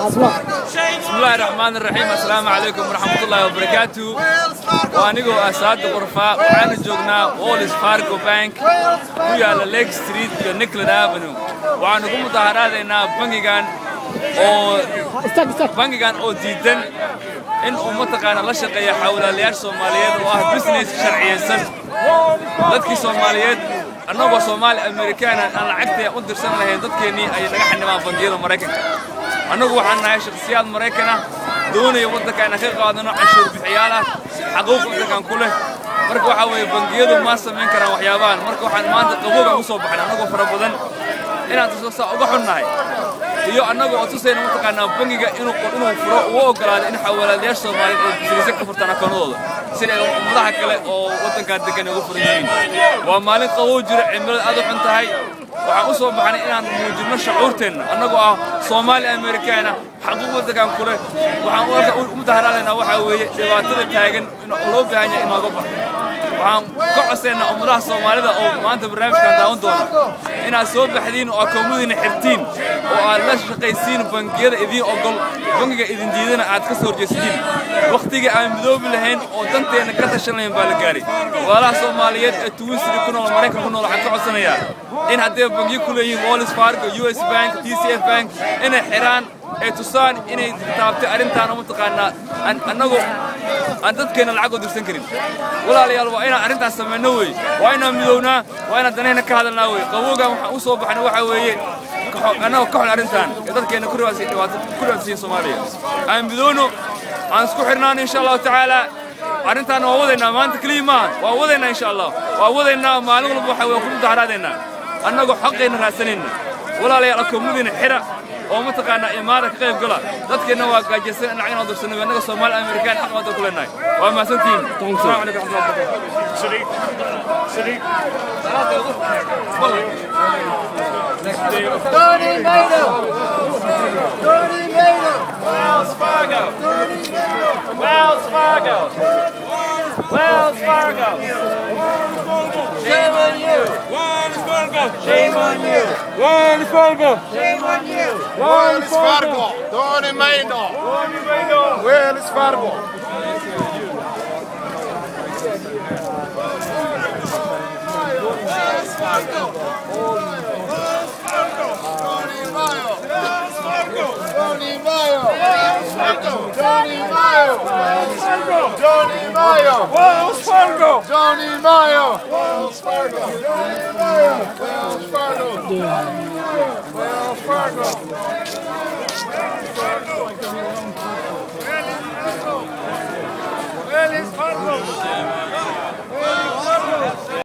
بسم الله الرحمن الرحيم. السلام عليكم ورحمة الله وبركاته. وأنا أسعد غرفة وأنا جوجنا وولز فارغو بانك ويا ليك ستريت في نيكلد أفنيو. وأنا قمت مظاهرات إن بانكيغان أو ديدن إن أمتقان الله شقية حول اليار سوماليات واه بزنس شرعي سن dadkii Soomaaliyeed anagoo Soomaali Amerikaan aan lacagta u dirsan lahayn dadkeeni ay naga xanibaan bangiyada Mareykanka anagu waxaan nahay shakhsiyaad Mareykan ah doonaya waddanka ka qaadano cashuur bixiyaal ah xuquuq waddankan ku leh marka waxa weeye bangiyadu ma sameyn karaan waxyaabahan marka waxaan maanta qabowga u soo baxnaa anagoo fara badan inaan soo uga xunnahay iyo anagoo tusayna waddanka bangiga inuu furo oo ogolaado in xawaladeyaasha Soomaaliyeed ay business ka furtaan akoonadooda sida ummadaha kale oo waddanka degan ugu furan waa maalin qabow jira cimilada aad u xun tahay waxaan u soo baxnay inaan muujino shucuurteena anagoo ah Soomaali Amerikaan xaquuq waddankan ku leh waxaan u mudaharaadayna waxa weeye dhibaatada taagan in loo baahan yahay in laga baxo waxaan ka codsaynaa ummadaha Soomaalida oo maanta barnaamijkan daawan doona inaad soo baxdiin oo akoomadiina xirtiin oo aad la shaqaysiin bangiyada idin ogol bangiga idin diidana aad ka soo horjeestiin waqtiga aan midoobi lahayn oo danteena ka tashan lahayn baa la gaaray walaalaha Soomaaliyeed ee Tuwisri ku nool Mareykanka ku nool waxaan ka codsanayaa in haddii bangiyo ku leeyihiin Wells Fargo US Bank TCF Bank inay xiraan ee tusaan inay taabtay arrintan oo mutaqaana annagu aan dadkeena lacag u dirsan karin walaalayaal waa inaan arrintaas sameeyno way waa inaan midownaa waa inaan danayna ka hadalnaa way qabowga waxaan u soo baxnay waxa weeye annagu ka xun arrintan dadkeena ku riwaasay dhibaato ku riwaasay Soomaaliya aan midowno aan isku xirnaan insha Allah taala arrintan waa wadaynaa maanta kaliya waa wadaynaa insha Allah waa wadaynaa maalin walba waxa weeye ku mudaharaadayna annagu xaqeena raadsanayna walaalayaal akoomadiina xira oo mataqaana imaara ka qayb gala dadkeena waa gaajaysan in lacag aan dirsanay anaga Soomaali Amerikaan xaq wada ku leenahay waa maasantiin assalaamu alaykum Sadiq Tony Mayo Wells Fargo Shame on you Wells Fargo Shame on you Wells Fargo Shame on you Wells Fargo Tony Mayo Wells Fargo Tony Mayo Tony Mayo Tony Mayo Wells Fargo Tony Mayo Wells Fargo Tony Mayo Wells Fargo Wells Fargo